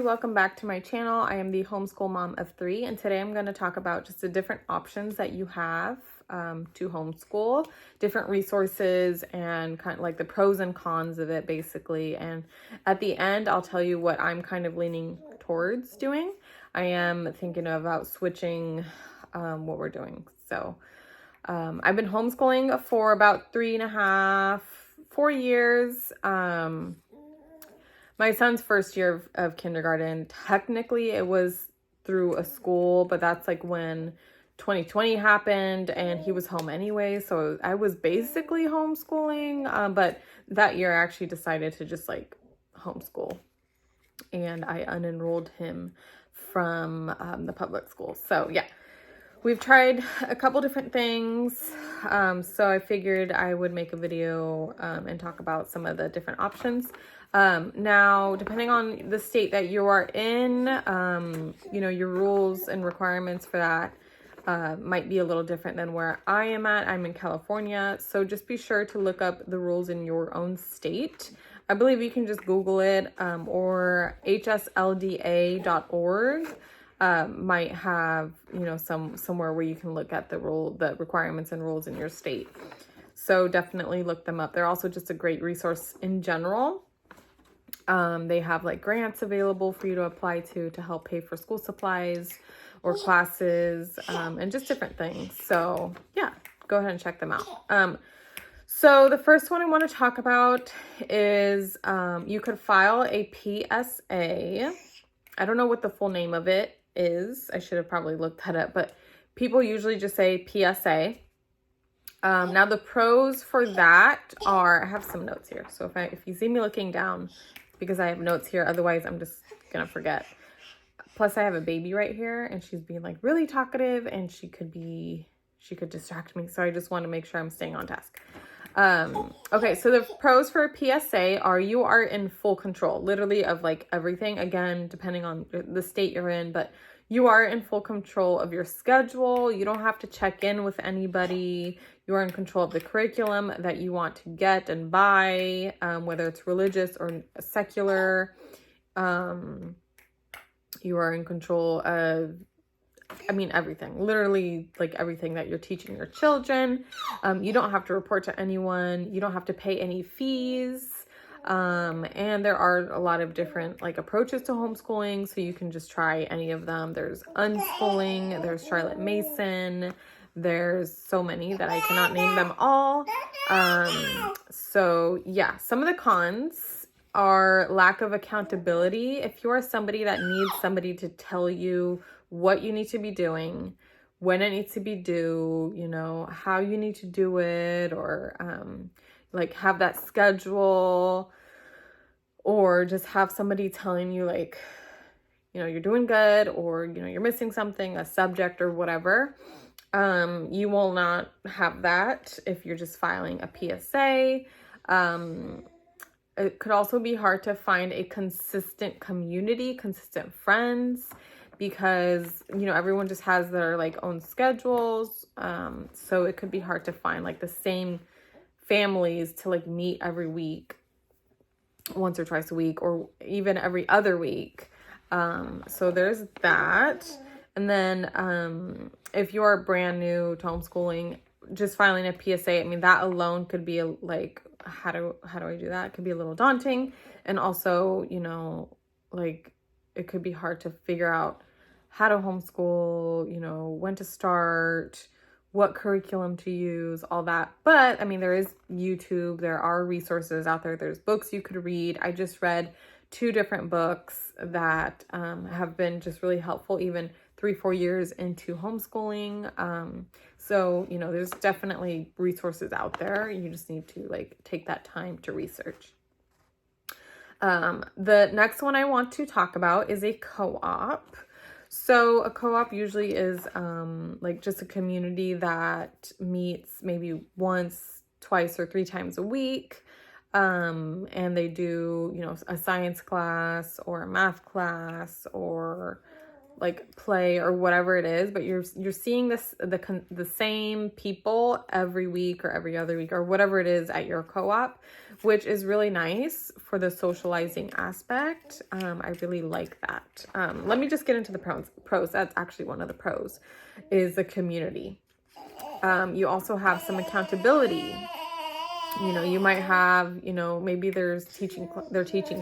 Welcome back to my channel. I am the homeschool mom of 3, and today I'm going to talk about just the different options that you have to homeschool, different resources, and kind of like the pros and cons of it basically. And at the end, I'll tell you what I'm kind of leaning towards doing. I am thinking about switching what we're doing. So I've been homeschooling for about 3.5, 4 years. My son's first year of kindergarten, technically it was through a school, but that's like when 2020 happened and he was home anyway. So I was basically homeschooling, but that year I actually decided to just like homeschool, and I unenrolled him from the public school. So yeah, we've tried a couple different things. So I figured I would make a video and talk about some of the different options. Now, depending on the state that you are in, your rules and requirements for that might be a little different than where I am at. I'm in California, so just be sure to look up the rules in your own state. I believe you can just Google it, or hslda.org might have, somewhere where you can look at the requirements and rules in your state. So definitely look them up. They're also just a great resource in general. They have like grants available for you to apply to help pay for school supplies or classes, and just different things. So yeah, go ahead and check them out. So the first one I want to talk about is you could file a PSA. I don't know what the full name of it is. I should have probably looked that up, but people usually just say PSA. Now the pros for that are, I have some notes here. So if you see me looking down, because I have notes here, otherwise I'm just gonna forget. Plus I have a baby right here and she's being like really talkative and she could distract me. So I just want to make sure I'm staying on task. Okay, so the pros for a PSA are you are in full control, literally, of like everything. Again, depending on the state you're in, but you are in full control of your schedule. You don't have to check in with anybody. You are in control of the curriculum that you want to get and buy, whether it's religious or secular. You are in control of, everything, literally like everything that you're teaching your children. You don't have to report to anyone. You don't have to pay any fees. And there are a lot of different like approaches to homeschooling. So you can just try any of them. There's unschooling, there's Charlotte Mason. There's so many that I cannot name them all. So yeah, some of the cons are lack of accountability. If you are somebody that needs somebody to tell you what you need to be doing, when it needs to be due, how you need to do it, or like have that schedule, or just have somebody telling you like, you're doing good, or, you're missing something, a subject or whatever. You will not have that if you're just filing a PSA. It could also be hard to find a consistent community, consistent friends, because, everyone just has their like own schedules. So it could be hard to find like the same families to like meet every week, once or twice a week, or even every other week. So there's that. And then if you are brand new to homeschooling, just filing a PSA, that alone could be like, how do I do that? It could be a little daunting. And also, like it could be hard to figure out how to homeschool, when to start, what curriculum to use, all that. But there is YouTube, there are resources out there, there's books you could read. I just read 2 different books that have been just really helpful, even 3-4 years into homeschooling. So, there's definitely resources out there. You just need to like take that time to research. The next one I want to talk about is a co-op. So a co-op usually is like just a community that meets maybe once, twice, or 3 times a week. And they do, a science class or a math class or like play or whatever it is, but you're seeing the same people every week or every other week or whatever it is at your co-op, which is really nice for the socializing aspect. I really like that. Let me just get into the pros. That's actually one of the pros, is the community. You also have some accountability. You know, you might have, you know, maybe they're teaching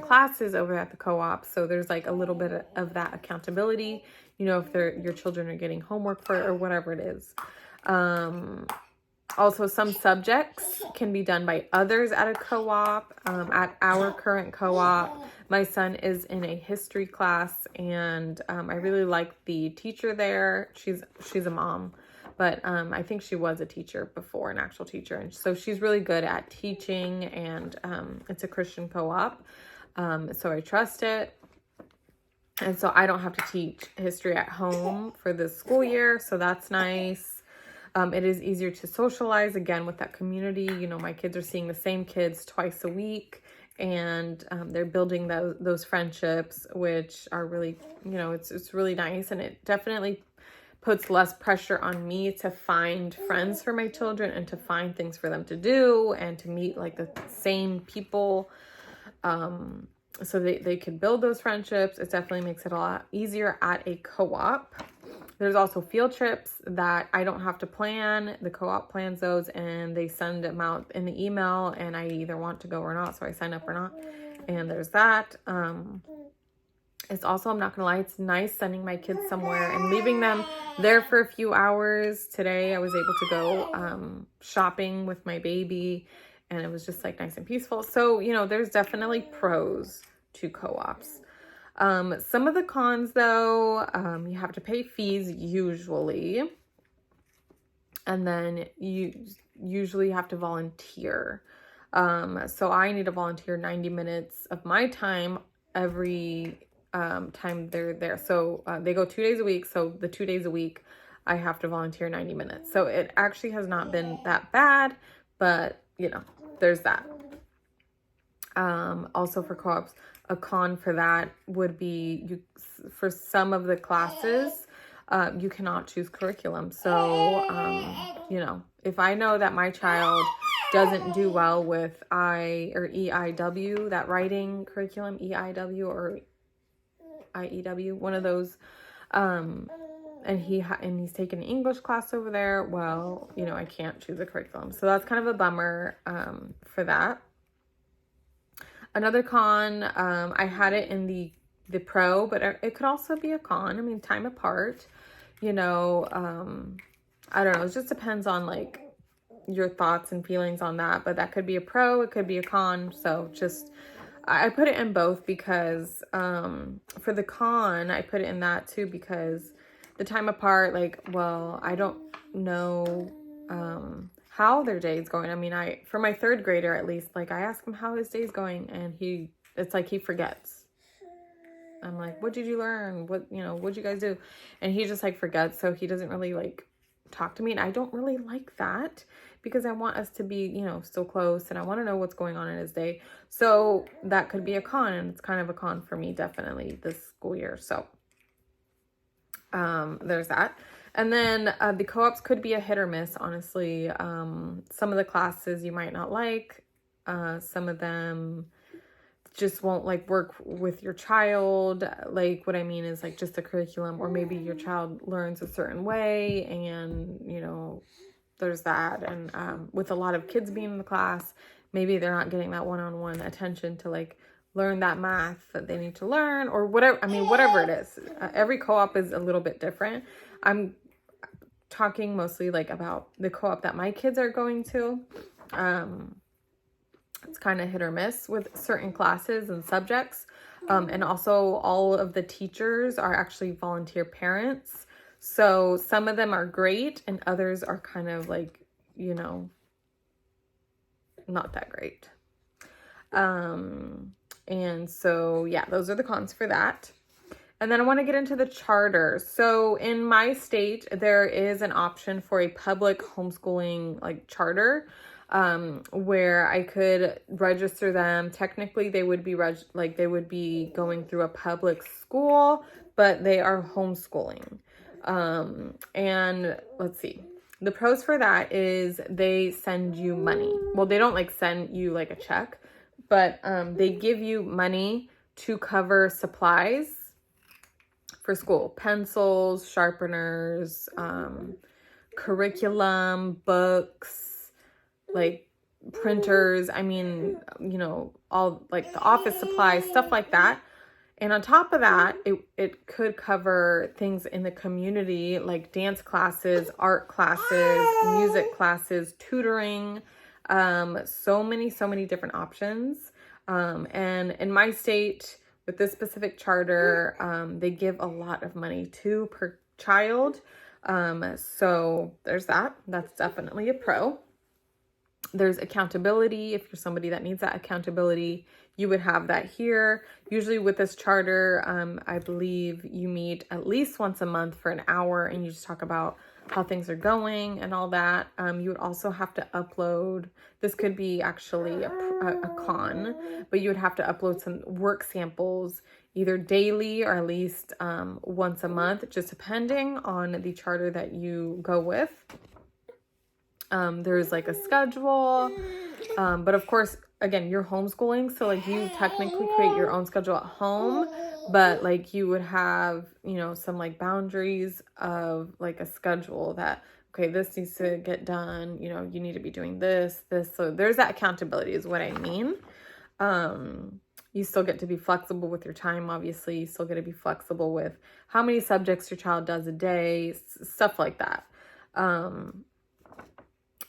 classes over at the co-op. So there's like a little bit of that accountability, you know, if your children are getting homework for it or whatever it is. Also, some subjects can be done by others at a co-op. At our current co-op, my son is in a history class, and I really like the teacher there. She's a mom. But I think she was a teacher before, an actual teacher. And so she's really good at teaching, and it's a Christian co-op. So I trust it. And so I don't have to teach history at home for this school year. So that's nice. It is easier to socialize, again, with that community. You know, my kids are seeing the same kids twice a week, and they're building those friendships, which are really, you know, it's really nice. And it definitely puts less pressure on me to find friends for my children and to find things for them to do and to meet like the same people, so they can build those friendships. It definitely makes it a lot easier at a co-op. There's also field trips that I don't have to plan. The co-op plans those, and they send them out in the email, and I either want to go or not, so I sign up or not. And there's that. It's also, I'm not gonna lie, it's nice sending my kids somewhere and leaving them there for a few hours. Today I was able to go shopping with my baby, and it was just like nice and peaceful. So, you know, there's definitely pros to co-ops. Some of the cons though, you have to pay fees usually, and then you usually have to volunteer. So I need to volunteer 90 minutes of my time every time they're there. So they go 2 days a week. So the 2 days a week, I have to volunteer 90 minutes. So it actually has not been that bad, but you know, there's that. Also for co-ops, a con for that would be for some of the classes, you cannot choose curriculum. So, you know, if I know that my child doesn't do well with EIW, that writing curriculum, EIW or IEW, one of those, and he's taking an English class over there, well, you know, I can't choose a curriculum. So that's kind of a bummer for that. Another con, I had it in the pro, but it could also be a con. I mean, time apart, you know, I don't know. It just depends on like your thoughts and feelings on that, but that could be a pro, it could be a con. So just, I put it in both because for the con, I put it in that too because the time apart, like, well, I don't know how their day is going. I mean, for my third grader at least, like I ask him how his day is going, and it's like he forgets. I'm like, what did you learn? What'd you guys do? And he just like forgets, so he doesn't really like talk to me, and I don't really like that because I want us to be, you know, still close, and I want to know what's going on in his day. So that could be a con, and it's kind of a con for me definitely this school year. So there's that. And then the co-ops could be a hit or miss, honestly. Some of the classes you might not like. Some of them just won't like work with your child. Like what I mean is like just the curriculum, or maybe your child learns a certain way, and you know, there's that. And with a lot of kids being in the class, maybe they're not getting that one-on-one attention to like learn that math that they need to learn, or whatever. I mean, whatever it is, every co-op is a little bit different. I'm talking mostly like about the co-op that my kids are going to. It's kind of hit or miss with certain classes and subjects. And also all of the teachers are actually volunteer parents. So some of them are great and others are kind of like, you know, not that great. And so, yeah, those are the cons for that. And then I want to get into the charter. So in my state, there is an option for a public homeschooling like charter. where I could register them. Technically, they would be they would be going through a public school, but they are homeschooling. And let's see. The pros for that is they send you money. Well, they don't like send you like a check, but they give you money to cover supplies for school. Pencils, sharpeners, curriculum, books, like printers. I mean, you know, all like the office supplies, stuff like that. And on top of that, it could cover things in the community like dance classes, art classes, music classes, tutoring, so many different options. And in my state, with this specific charter, they give a lot of money too per child. So there's that. That's definitely a pro. There's accountability. If you're somebody that needs that accountability, you would have that here. Usually with this charter, I believe you meet at least once a month for an hour and you just talk about how things are going and all that. You would also have to upload, this could be actually a con, but you would have to upload some work samples either daily or at least once a month, just depending on the charter that you go with. There's like a schedule, but of course, again, you're homeschooling, so like you technically create your own schedule at home, but like you would have, you know, some like boundaries of like a schedule that, okay, this needs to get done, you know, you need to be doing this. So there's that accountability is what I mean. You still get to be flexible with your time, obviously. You still get to be flexible with how many subjects your child does a day, stuff like that.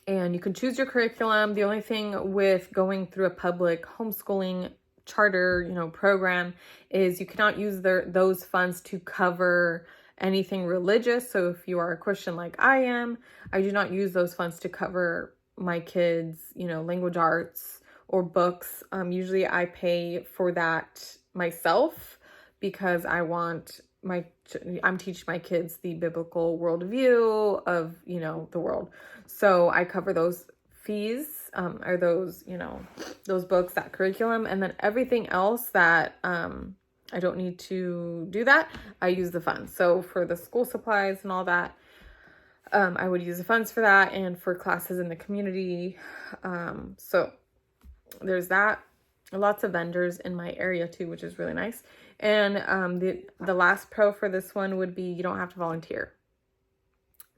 And you can choose your curriculum. The only thing with going through a public homeschooling charter, you know, program is you cannot use those funds to cover anything religious. So if you are a Christian like I am, I do not use those funds to cover my kids, you know, language arts or books. Usually I pay for that myself because I want I'm teaching my kids the biblical worldview of, you know, the world. So I cover those fees, or those, you know, those books, that curriculum, and then everything else that, I don't need to do that, I use the funds. So for the school supplies and all that, I would use the funds for that and for classes in the community. So there's that. Lots of vendors in my area too, which is really nice. And the last pro for this one would be you don't have to volunteer.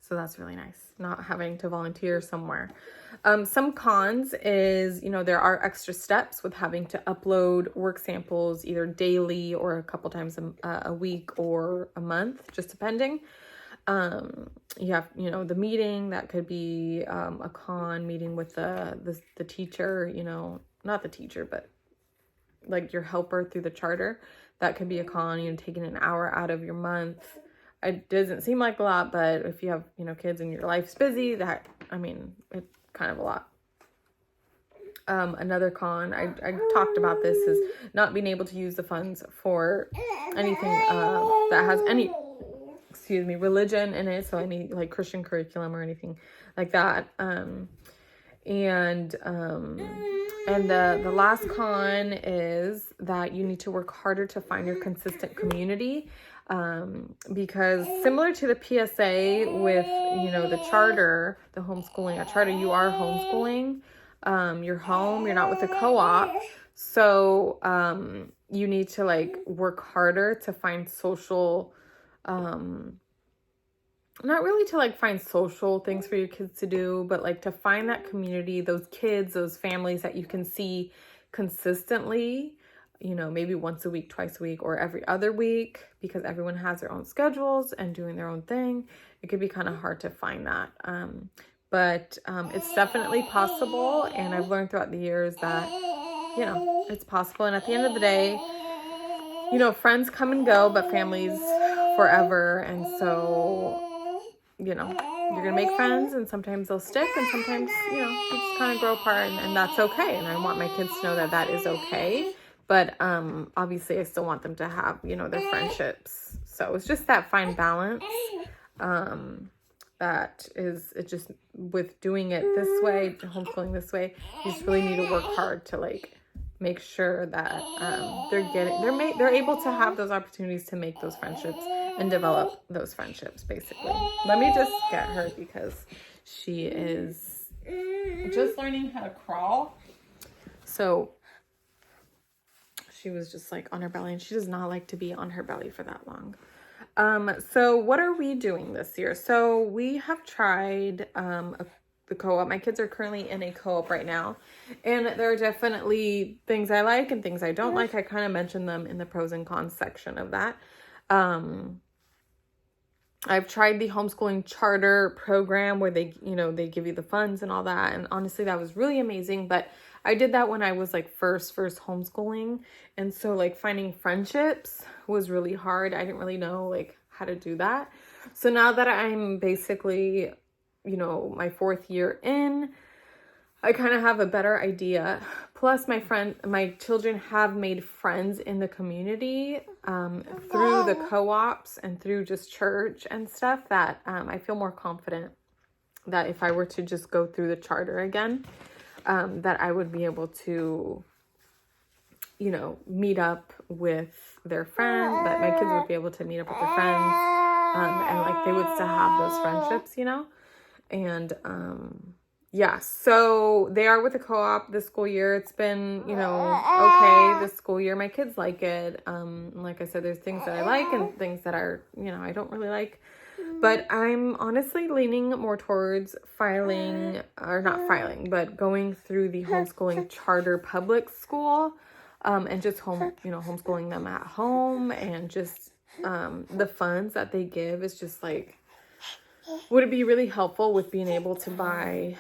So that's really nice, not having to volunteer somewhere. Some cons is, you know, there are extra steps with having to upload work samples either daily or a couple times a week or a month, just depending. You have, you know, the meeting, that could be a con, meeting with the teacher, you know, not the teacher, but like your helper through the charter. That could be a con, you know, taking an hour out of your month. It doesn't seem like a lot, but if you have, you know, kids and your life's busy, that, I mean, it's kind of a lot. Another con, I talked about this, is not being able to use the funds for anything that has any, religion in it. So any like Christian curriculum or anything like that. And the last con is that you need to work harder to find your consistent community, because similar to the PSA with, you know, the charter, the homeschooling, a charter, you are homeschooling, you're home, you're not with a co-op. So, you need to like work harder to find social, not really to like find social things for your kids to do, but like to find that community, those kids, those families that you can see consistently, you know, maybe once a week, twice a week, or every other week, because everyone has their own schedules and doing their own thing. It could be kind of hard to find that. But it's definitely possible. And I've learned throughout the years that, you know, it's possible. And at the end of the day, you know, friends come and go, but families forever. And so, you know, you're going to make friends and sometimes they'll stick and sometimes, you know, you just kind of grow apart, and that's okay. And I want my kids to know that that is okay. But obviously I still want them to have, you know, their friendships. So it's just that fine balance. that is, it just, with doing it this way, homeschooling this way, you just really need to work hard to like make sure that they're able to have those opportunities to make those friendships and develop those friendships, basically. Let me just get her because she is just learning how to crawl. So she was just like on her belly, and she does not like to be on her belly for that long. So what are we doing this year? So we have tried the co-op. My kids are currently in a co-op right now, and there are definitely things I like and things I don't like. I kind of mentioned them in the pros and cons section of that. I've tried the homeschooling charter program where they give you the funds and all that. And honestly, that was really amazing. But I did that when I was like first homeschooling. And so like finding friendships was really hard. I didn't really know like how to do that. So now that I'm basically, my 4th year in, I kind of have a better idea. Plus my children have made friends in the community through the co-ops and through just church and stuff, that I feel more confident that if I were to just go through the charter again, that I would be able to, meet up with their friends, that my kids would be able to meet up with their friends, and like they would still have those friendships, and yeah, so they are with the co-op this school year. It's been, okay this school year. My kids like it. Like I said, there's things that I like and things that are, I don't really like. But I'm honestly leaning more towards going through the homeschooling charter public school, and just homeschooling them at home, and just the funds that they give is just like, would it be really helpful with being able to buy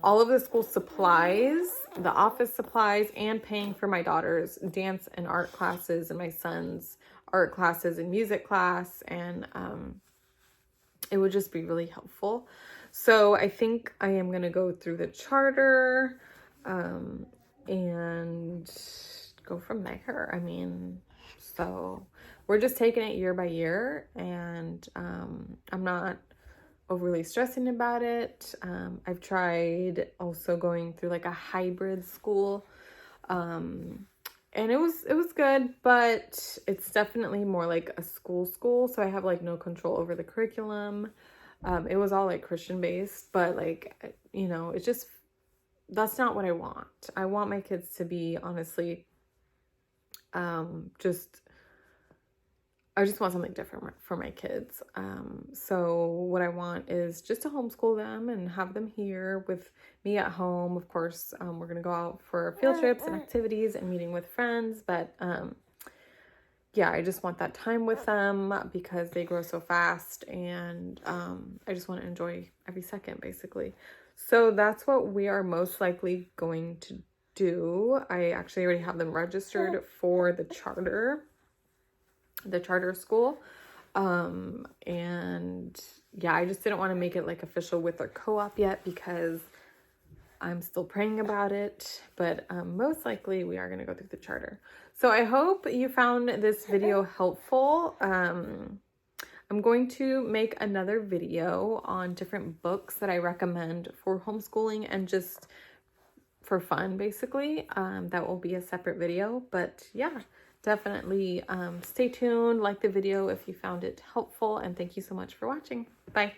all of the school supplies, the office supplies, and paying for my daughter's dance and art classes and my son's art classes and music class. And it would just be really helpful. So I think I am going to go through the charter and go from there. So we're just taking it year by year, and I'm not overly stressing about it. I've tried also going through like a hybrid school, and it was good, but it's definitely more like a school, so I have like no control over the curriculum. It was all like Christian based, but like, it's just, that's not what I want. I want my kids to be, honestly, I just want something different for my kids. So what I want is just to homeschool them and have them here with me at home. Of course, we're going to go out for field trips and activities and meeting with friends. But yeah, I just want that time with them because they grow so fast, and I just want to enjoy every second, basically. So that's what we are most likely going to do. I actually already have them registered for the charter school. And yeah, I just didn't want to make it like official with our co-op yet because I'm still praying about it, but most likely we are going to go through the charter. So I hope you found this video helpful. I'm going to make another video on different books that I recommend for homeschooling and just for fun, basically. That will be a separate video, but yeah. Definitely stay tuned, like the video if you found it helpful, and thank you so much for watching. Bye.